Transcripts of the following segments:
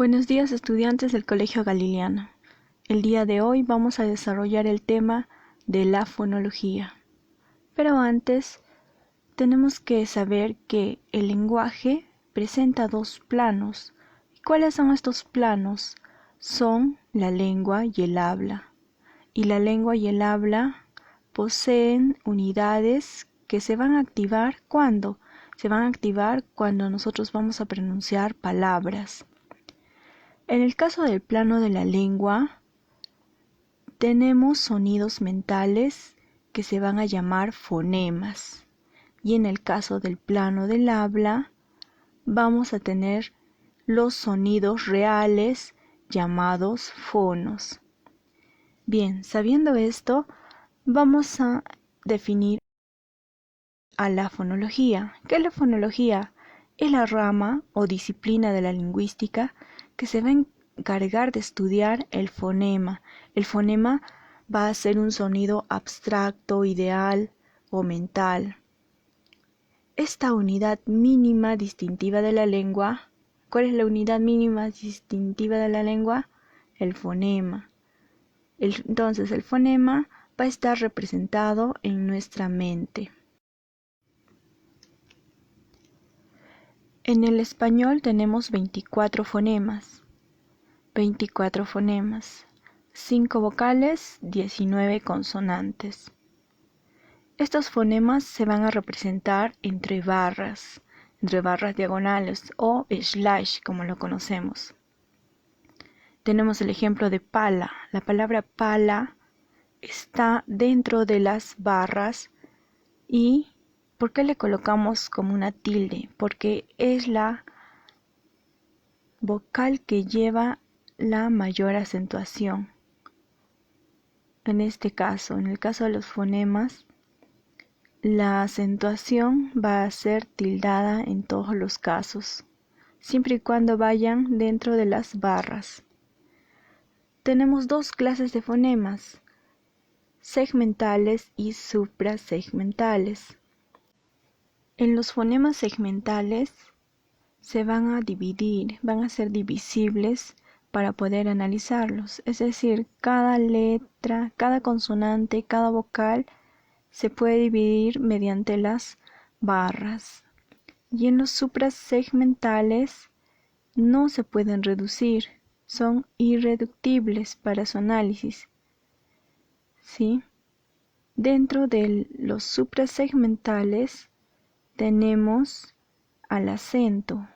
Buenos días, estudiantes del Colegio Galileano. El día de hoy vamos a desarrollar el tema de la fonología. Pero antes, tenemos que saber que el lenguaje presenta dos planos. ¿Cuáles son estos planos? Son la lengua y el habla. Y la lengua y el habla poseen unidades que se van a activar ¿cuándo? Se van a activar cuando nosotros vamos a pronunciar palabras. En el caso del plano de la lengua, tenemos sonidos mentales que se van a llamar fonemas. Y en el caso del plano del habla, vamos a tener los sonidos reales llamados fonos. Bien, sabiendo esto, vamos a definir a la fonología. ¿Qué es la fonología? Es la rama o disciplina de la lingüística que se va a encargar de estudiar el fonema. El fonema va a ser un sonido abstracto, ideal o mental. Esta unidad mínima distintiva de la lengua, ¿cuál es la unidad mínima distintiva de la lengua? El fonema. Entonces, el fonema va a estar representado en nuestra mente. En el español tenemos 24 fonemas. 5 vocales, 19 consonantes. Estos fonemas se van a representar entre barras diagonales o slash, como lo conocemos. Tenemos el ejemplo de pala. La palabra pala está dentro de las barras. ¿Y por qué le colocamos como una tilde? Porque es la vocal que lleva la mayor acentuación. En este caso, en el caso de los fonemas, la acentuación va a ser tildada en todos los casos, siempre y cuando vayan dentro de las barras. Tenemos dos clases de fonemas, segmentales y suprasegmentales. En los fonemas segmentales se van a dividir, van a ser divisibles para poder analizarlos. Es decir, cada letra, cada consonante, cada vocal se puede dividir mediante las barras. Y en los suprasegmentales no se pueden reducir, son irreductibles para su análisis. ¿Sí? Dentro de los suprasegmentales tenemos al acento.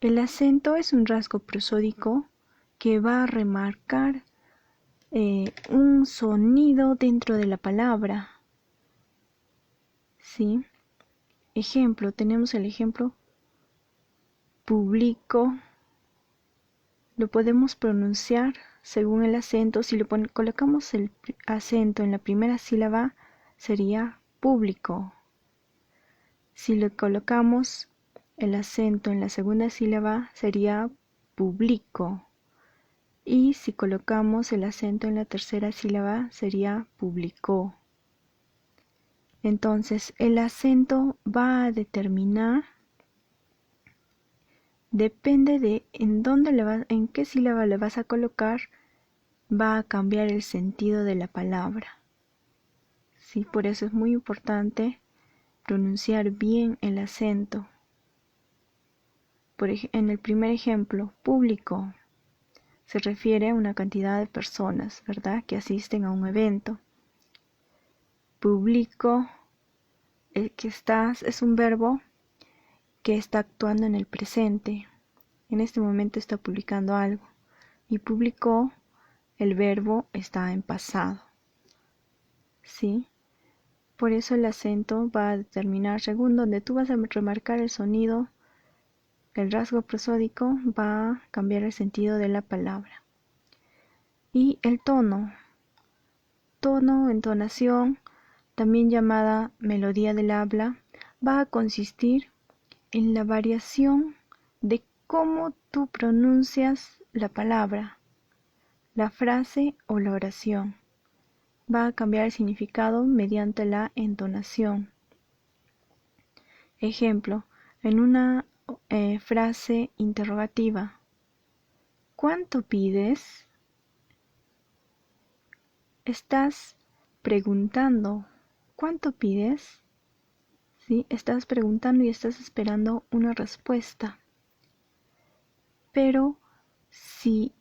El acento es un rasgo prosódico que va a remarcar un sonido dentro de la palabra. ¿Sí? Ejemplo, tenemos el ejemplo publico. Lo podemos pronunciar según el acento. Si colocamos el acento en la primera sílaba, sería público. Si le colocamos el acento en la segunda sílaba, sería publico. Y si colocamos el acento en la tercera sílaba, sería publicó. Entonces, el acento va a determinar, depende de en qué sílaba le vas a colocar, va a cambiar el sentido de la palabra. ¿Sí? Por eso es muy importante pronunciar bien el acento. En el primer ejemplo, público, se refiere a una cantidad de personas, ¿verdad?, que asisten a un evento. Publico, es un verbo que está actuando en el presente. En este momento está publicando algo. Y publicó, el verbo está en pasado. ¿Sí? Por eso el acento va a determinar, según donde tú vas a remarcar el sonido, el rasgo prosódico va a cambiar el sentido de la palabra. Y el tono, entonación, también llamada melodía del habla, va a consistir en la variación de cómo tú pronuncias la palabra, la frase o la oración. Va a cambiar el significado mediante la entonación. Ejemplo, en una frase interrogativa, ¿Cuánto pides? Estás preguntando, ¿cuánto pides? ¿Sí? Estás preguntando y estás esperando una respuesta. Pero si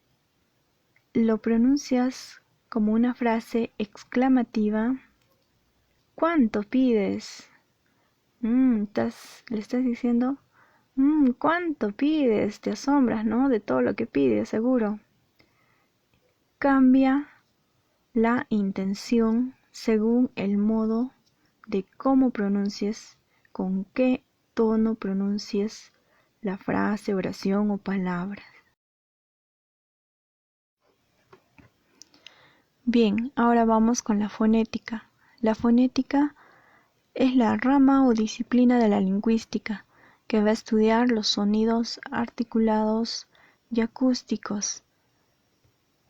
lo pronuncias como una frase exclamativa, ¿cuánto pides? Le estás diciendo, ¿cuánto pides? Te asombras, ¿no? De todo lo que pides, seguro. Cambia la intención según el modo de cómo pronuncies, con qué tono pronuncies la frase, oración o palabra. Bien, ahora vamos con la fonética. La fonética es la rama o disciplina de la lingüística que va a estudiar los sonidos articulados y acústicos,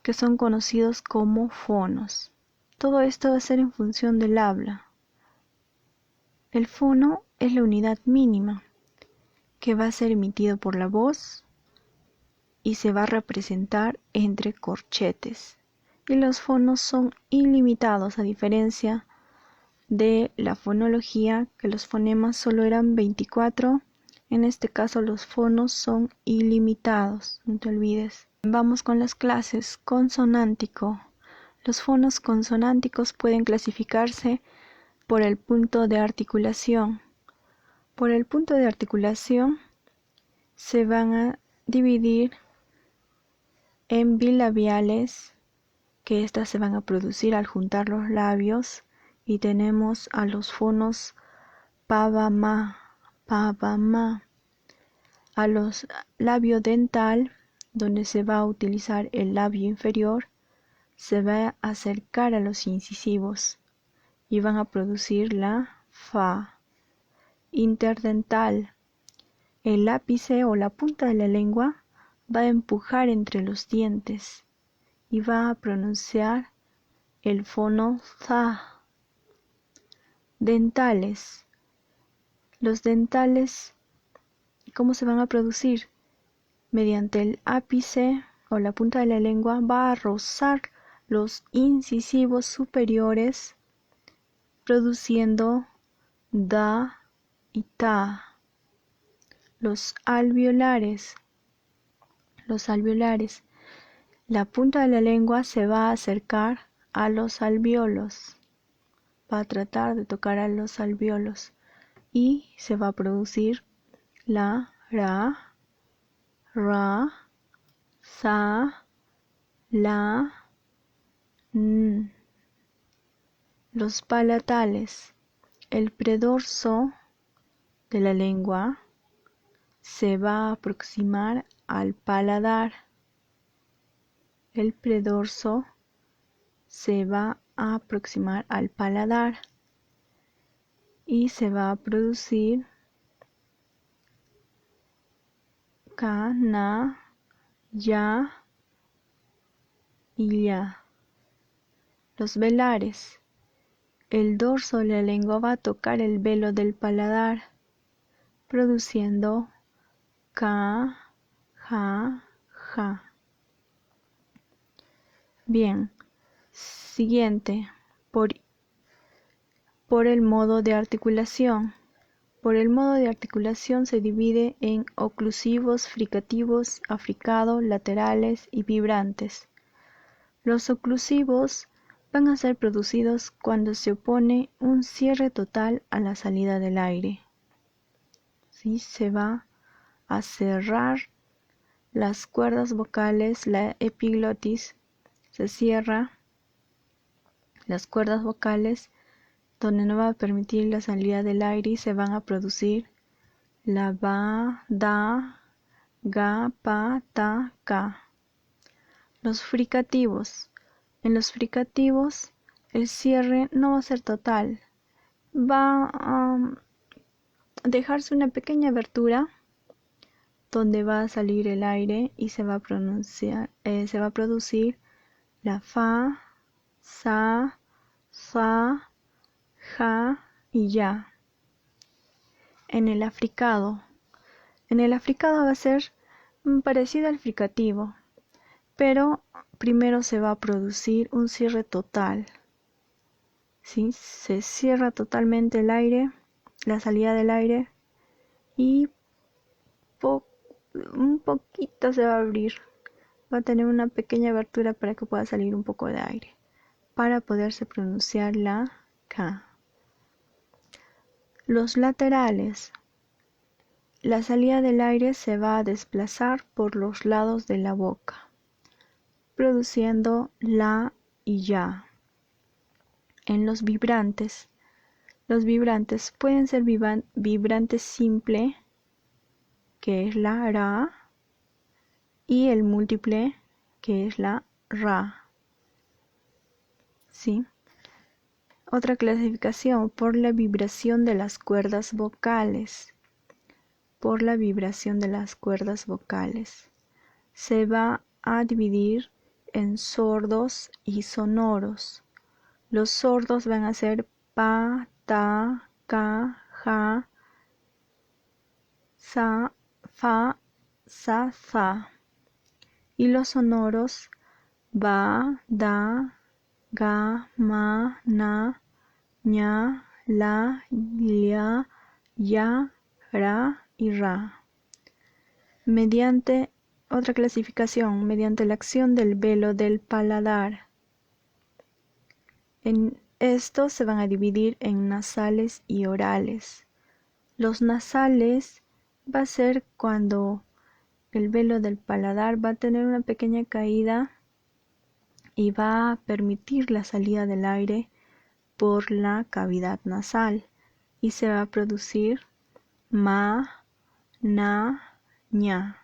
que son conocidos como fonos. Todo esto va a ser en función del habla. El fono es la unidad mínima que va a ser emitido por la voz y se va a representar entre corchetes. Y los fonos son ilimitados, a diferencia de la fonología, que los fonemas solo eran 24. En este caso los fonos son ilimitados, no te olvides. Vamos con las clases. Consonántico. Los fonos consonánticos pueden clasificarse por el punto de articulación. Por el punto de articulación se van a dividir en bilabiales, que estas se van a producir al juntar los labios, y tenemos a los fonos pa-ba-ma, pa-ba-ma, a los labio dental, donde se va a utilizar el labio inferior, se va a acercar a los incisivos y van a producir la fa. Interdental, el ápice o la punta de la lengua va a empujar entre los dientes y va a pronunciar el fono za. Dentales. Los dentales, ¿cómo se van a producir? Mediante el ápice o la punta de la lengua va a rozar los incisivos superiores, produciendo da y ta. Los alveolares. La punta de la lengua se va a acercar a los alvéolos, va a tratar de tocar a los alvéolos y se va a producir la ra, ra, sa, la, n. Los palatales. El predorso de la lengua se va a aproximar al paladar. El predorso se va a aproximar al paladar y se va a producir ka, na, ya y ya. Los velares. El dorso de la lengua va a tocar el velo del paladar, produciendo ka, ja, ja. Bien, siguiente, por el modo de articulación. Por el modo de articulación se divide en oclusivos, fricativos, africado, laterales y vibrantes. Los oclusivos van a ser producidos cuando se opone un cierre total a la salida del aire. ¿Sí? Se va a cerrar las cuerdas vocales, la epiglotis, se cierra las cuerdas vocales donde no va a permitir la salida del aire y se van a producir la ba, da, ga, pa, ta, ka. Los fricativos. En los fricativos el cierre no va a ser total, va a dejarse una pequeña abertura donde va a salir el aire y se va a producir la fa, sa, fa, ja y ya. En el africado va a ser parecido al fricativo. pero primero se va a producir un cierre total, ¿sí? Se cierra totalmente el aire, la salida del aire, y un poquito se va a abrir. Va a tener una pequeña abertura para que pueda salir un poco de aire, para poderse pronunciar la K. Los laterales. La salida del aire se va a desplazar por los lados de la boca, produciendo la y ya. En los vibrantes pueden ser vibrantes simple, que es la ra, y el múltiple, que es la ra. ¿Sí? Otra clasificación, por la vibración de las cuerdas vocales. Por la vibración de las cuerdas vocales. Se va a dividir en sordos y sonoros. Los sordos van a ser pa, ta, ka, ja, sa, fa, sa, za. Y los sonoros ba, da, ga, ma, na, ña, la, lia, ya, ra y ra. Mediante otra clasificación, mediante la acción del velo del paladar. En estos se van a dividir en nasales y orales. Los nasales va a ser cuando el velo del paladar va a tener una pequeña caída y va a permitir la salida del aire por la cavidad nasal, y se va a producir ma, na, ña.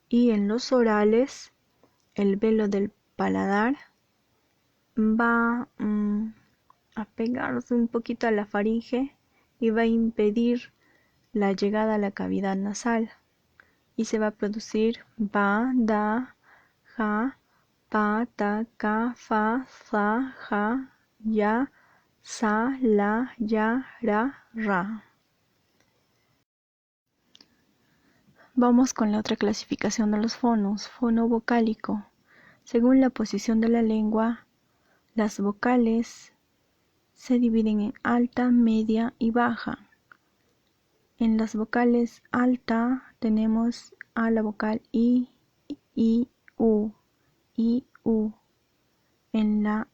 Y en los orales, el velo del paladar va a pegarse un poquito a la faringe y va a impedir la llegada a la cavidad nasal, y se va a producir ba, da, ja, pa, ta, ka, fa, za, ja, ya, sa, la, ya, ra. Vamos con la otra clasificación de los fonos, fono vocálico. Según la posición de la lengua, las vocales se dividen en alta, media y baja. En las vocales alta tenemos a la vocal I, U. En la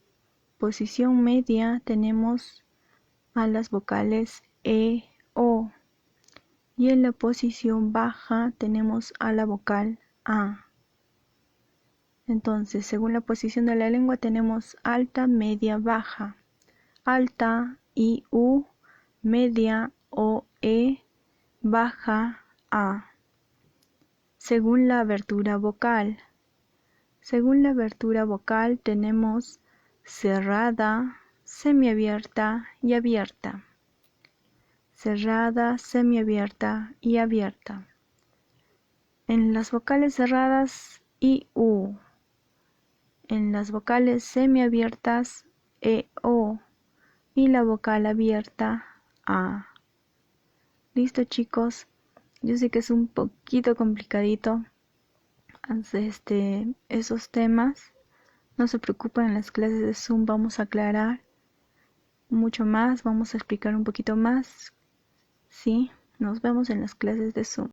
posición media tenemos a las vocales E, O. Y en la posición baja tenemos a la vocal A. Entonces, según la posición de la lengua tenemos alta, media, baja. Alta, I, U, media, O, E, baja, A. Según la abertura vocal. Según la abertura vocal tenemos cerrada, semiabierta y abierta. Cerrada, semiabierta y abierta. En las vocales cerradas, I, U. En las vocales semiabiertas, E, O. Y la vocal abierta, A. Listo, chicos. Yo sé que es un poquito complicadito esos temas. No se preocupen, en las clases de Zoom vamos a aclarar mucho más, vamos a explicar un poquito más. Sí, nos vemos en las clases de Zoom.